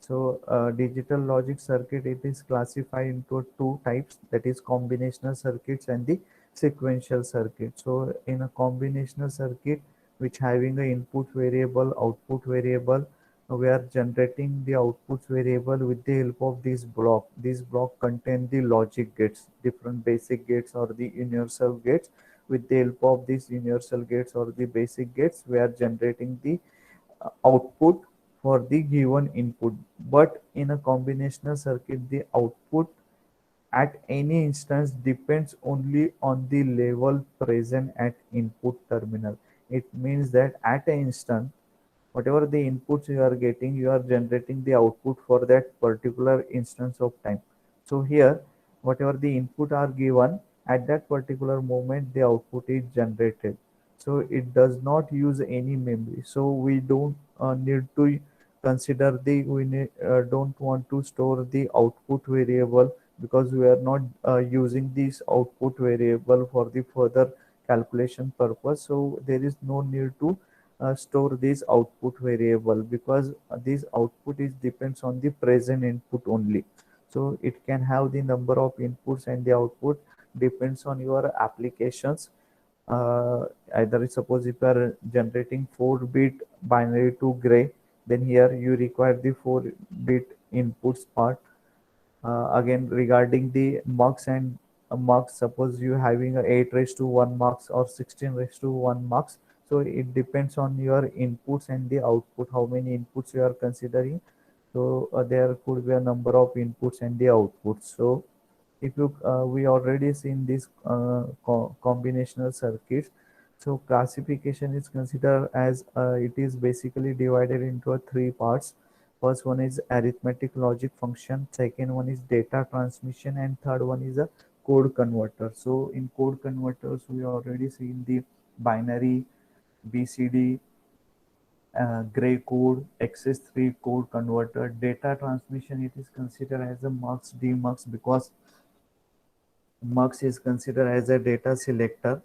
So digital logic circuit, it is classified into two types, that is combinational circuits and the sequential circuit. So in a combinational circuit which having a input variable, output variable, we are generating the output variable with the help of this block. This block contain the logic gates, different basic gates or the universal gates. With the help of these universal gates or the basic gates, we are generating the output for the given input. But in a combinational circuit, the output at any instance depends only on the level present at input terminal. It means that at an instant, whatever the inputs you are getting, you are generating the output for that particular instance of time. So here, whatever the input are given, at that particular moment, the output is generated. So it does not use any memory. So we don't need to consider don't want to store the output variable, because we are not using this output variable for the further calculation purpose. So there is no need to store this output variable, because this output is depends on the present input only. So it can have the number of inputs, and the output depends on your applications. Either suppose if you are generating 4-bit binary to gray, then here you require the 4-bit inputs part. Again, regarding the marks and marks, suppose you having a 8 raised to 1 marks or 16 raised to 1 marks. So it depends on your inputs and the output, how many inputs you are considering. So there could be a number of inputs and the outputs. So if you we already seen this combinational circuits. So classification is considered as it is basically divided into three parts. First one is arithmetic logic function, second one is data transmission, and third one is a code converter. So in code converters, we already seen the binary, BCD, gray code, XS3 code converter. Data transmission, it is considered as a mux, demux, because mux is considered as a data selector.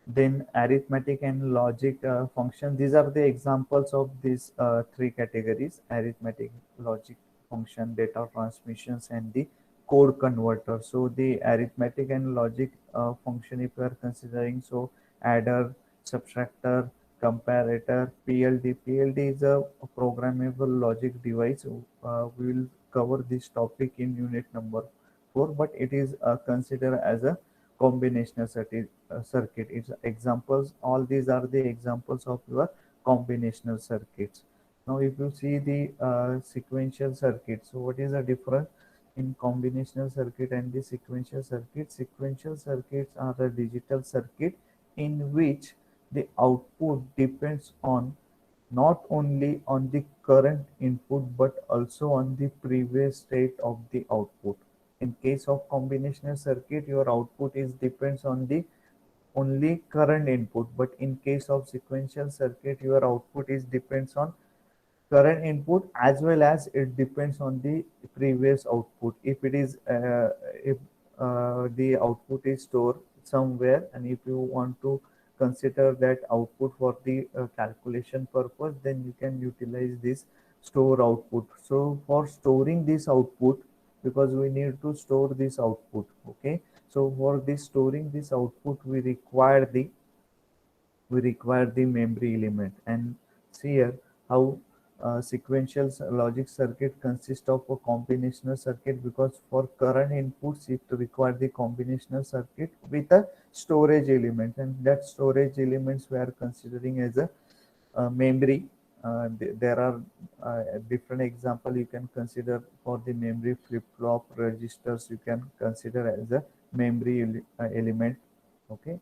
Then arithmetic and logic function, these are the examples of these three categories: arithmetic, logic function, data transmissions, and the code converter. So the arithmetic and logic function, if you are considering, so adder, subtractor, comparator, PLD is a programmable logic device. We will cover this topic in unit number 4, but it is considered as a combinational circuit. It's examples. All these are the examples of your combinational circuits. Now, if you see the sequential circuit, so what is the difference in combinational circuit and the sequential circuit? Sequential circuits are a digital circuit in which the output depends on not only on the current input but also on the previous state of the output. In case of combinational circuit, your output is depends on the only current input, but in case of sequential circuit, your output is depends on current input as well as it depends on the previous output. If it is if the output is stored somewhere, and if you want to consider that output for the calculation purpose, then you can utilize this store output. So for storing this output, because we need to store this output, okay, so for this storing this output, we require the memory element. And see here how sequential logic circuit consists of a combinational circuit, because for current inputs it require the combinational circuit with a storage element, and that storage elements we are considering as a memory. There are different example you can consider for the memory. Flip flop registers you can consider as a memory element, okay,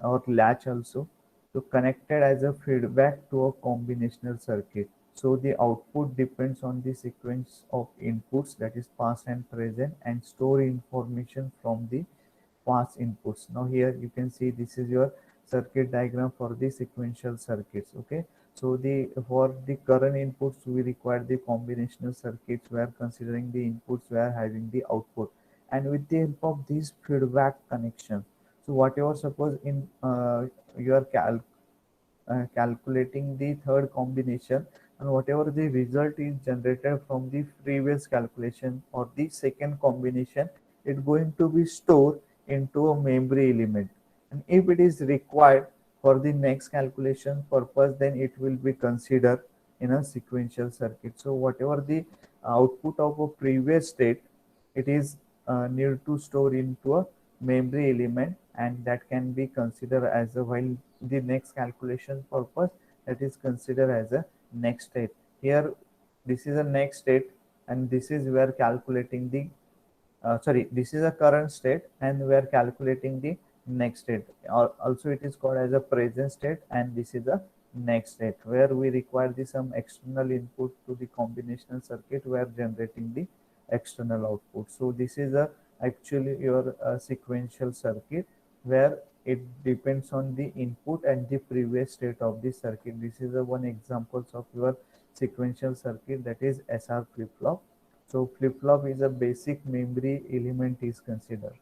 or latch also. So connected as a feedback to a combinational circuit. So the output depends on the sequence of inputs, that is past and present, and store information from the past inputs. Now here you can see this is your circuit diagram for the sequential circuits. Okay, so the for the current inputs we require the combinational circuits where considering the inputs where having the output, and with the help of these feedback connections. So whatever suppose in your calculating the third combination, and whatever the result is generated from the previous calculation or the second combination, it's going to be stored into a memory element. And if it is required for the next calculation purpose, then it will be considered in a sequential circuit. So whatever the output of a previous state, it is need to store into a memory element, and that can be considered as a, while the next calculation purpose, that is considered as a next state. Here this is a next state, and this is where calculating the sorry, this is a current state and we are calculating the next state. Also it is called as a present state, and this is a next state where we require the some external input to the combinational circuit. We are generating the external output. So this is a actually your sequential circuit where it depends on the input and the previous state of the circuit. This is a one examples of your sequential circuit, that is SR flip-flop. So flip-flop is a basic memory element is considered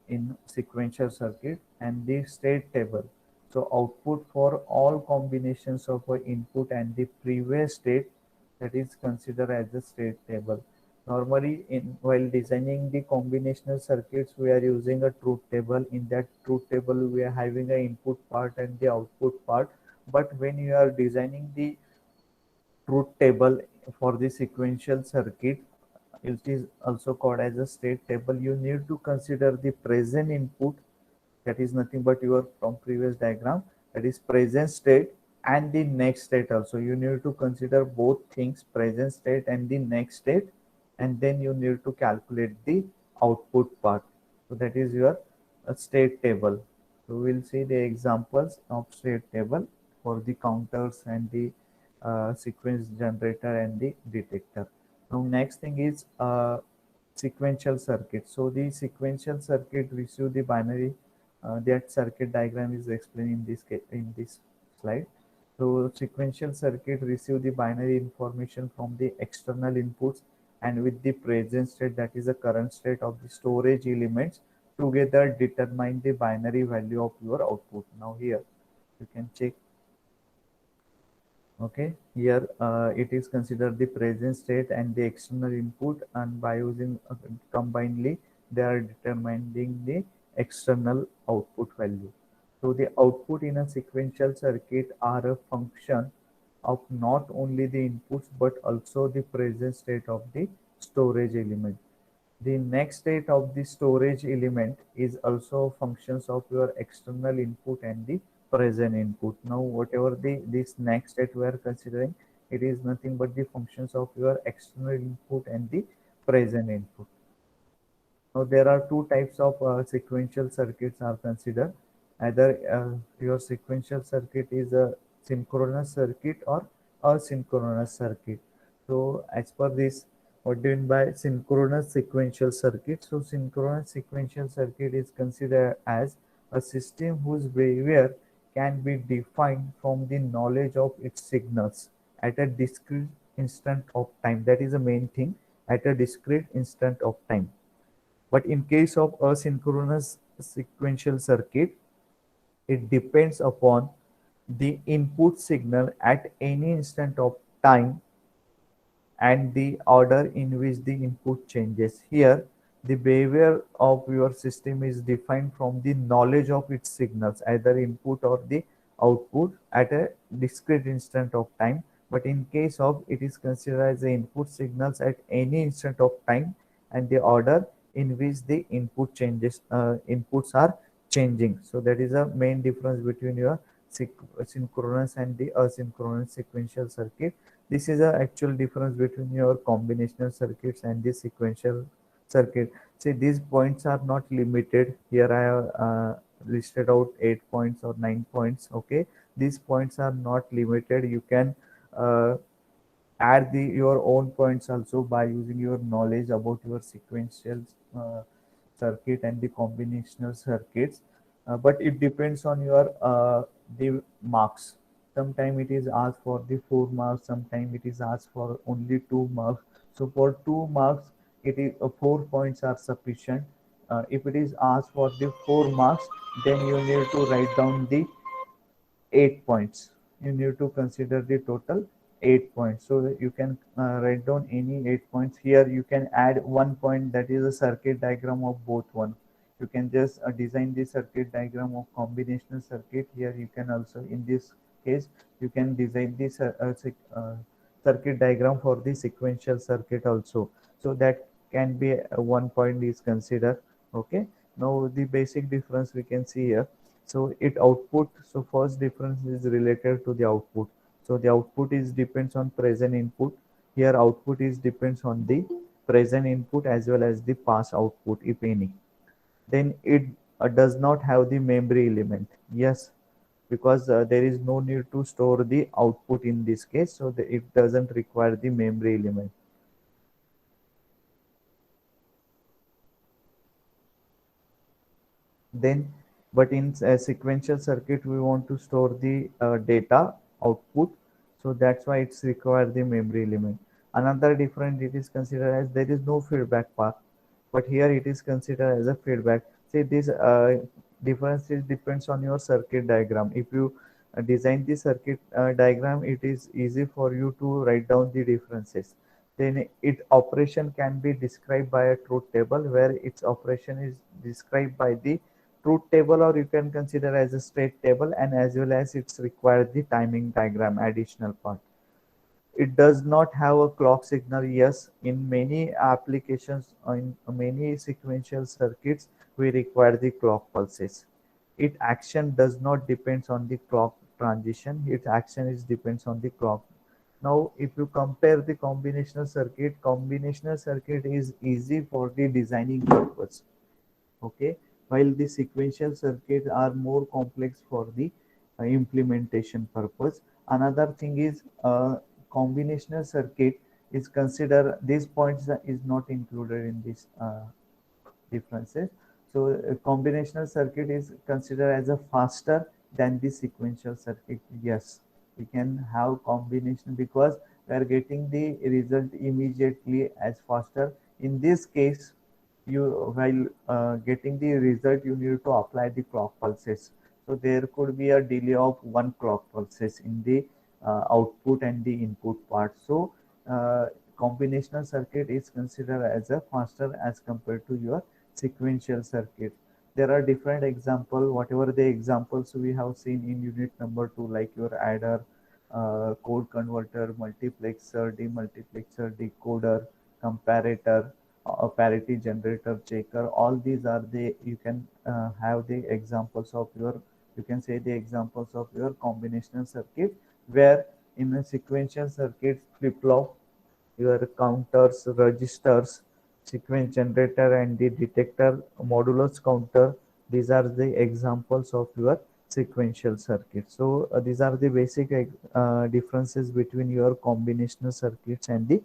in sequential circuit, and the state table. So output for all combinations of input and the previous state, that is considered as the state table. Normally, in while designing the combinational circuits, we are using a truth table. In that truth table, we are having an input part and the output part. But when you are designing the truth table for the sequential circuit, it is also called as a state table. You need to consider the present input, that is nothing but your from previous diagram, that is present state, and the next state also. You need to consider both things, present state and the next state, and then you need to calculate the output part. So that is your state table. So we'll see the examples of state table for the counters and the sequence generator and the detector. Now next thing is sequential circuit. So the sequential circuit receive the binary. That circuit diagram is explained in this slide. So sequential circuit receive the binary information from the external inputs, and with the present state, that is the current state of the storage elements, together determine the binary value of your output. Now here you can check. Okay, here it is considered the present state and the external input, and by using combinedly they are determining the external output value. So the output in a sequential circuit are a function of not only the inputs but also the present state of the storage element. The next state of the storage element is also functions of your external input and the present input. Now, whatever this next state we are considering, it is nothing but the functions of your external input and the present input. Now, there are two types of sequential circuits are considered. Either your sequential circuit is a synchronous circuit or asynchronous circuit. So, as per this, what do you mean by synchronous sequential circuit? So, synchronous sequential circuit is considered as a system whose behavior can be defined from the knowledge of its signals at a discrete instant of time. That is the main thing, at a discrete instant of time. But in case of asynchronous sequential circuit, it depends upon the input signal at any instant of time and the order in which the input changes. Here, the behavior of your system is defined from the knowledge of its signals, either input or the output at a discrete instant of time. But in case of, it is considered as the input signals at any instant of time and the order in which the inputs are changing. So that is a main difference between your synchronous and the asynchronous sequential circuit. This is the actual difference between your combinational circuits and the sequential circuit. See, these points are not limited. Here I have listed out 8 points or 9 points. Okay, these points are not limited. You can uh, add your own points also by using your knowledge about your sequential uh, circuit and the combinational circuits. But it depends on your the marks. Sometimes it is asked for the 4 marks, sometimes it is asked for only 2 marks. So for 2 marks, it is 4 points are sufficient. If it is asked for the 4 marks, then you need to write down the 8 points. you need to consider the total 8 points. So you can write down any 8 points. Here you can add 1 point, that is a circuit diagram of both one. You can just design the circuit diagram of combinational circuit. Here you can also, in this case, you can design this circuit diagram for the sequential circuit also. So that can be 1 point is considered. Okay. Now the basic difference we can see here. So it output. So first difference is related to the output. So the output is depends on present input. Here output is depends on the present input as well as the past output, if any. Then it does not have the memory element. Yes, because there is no need to store the output in this case, so it doesn't require the memory element. Then, but in a sequential circuit, we want to store the data output, so that's why it's require the memory element. Another different, it is considered as there is no feedback path, but here it is considered as a feedback. See, this difference is depends on your circuit diagram. If you design the circuit diagram, it is easy for you to write down the differences. Then its operation can be described by a truth table, where its operation is described by the truth table, or you can consider as a state table, and as well as it's required the timing diagram additional part. It does not have a clock signal. Yes, in many applications, in many sequential circuits, we require the clock pulses. Its action does not depends on the clock transition. Its action is depends on the clock. Now, if you compare the combinational circuit is easy for the designing purpose. Okay, while the sequential circuits are more complex for the implementation purpose. Another thing is combinational circuit is considered, these points is not included in this differences. So a combinational circuit is considered as a faster than the sequential circuit. Yes, we can have combination because we are getting the result immediately as faster. In this case, you while getting the result, you need to apply the clock pulses. So there could be a delay of one clock pulses in the output and the input part. So uh, combinational circuit is considered as a faster as compared to your sequential circuit. There are different example, whatever the examples we have seen in unit number 2, like your adder, code converter, multiplexer, demultiplexer, decoder, comparator, parity generator, checker. All these are the, you can have the examples of your, you can say the examples of your combinational circuit, where in a sequential circuit, flip-flop, your counters, registers, sequence generator, and the detector, modulus counter. These are the examples of your sequential circuit. So these are the basic differences between your combinational circuits and the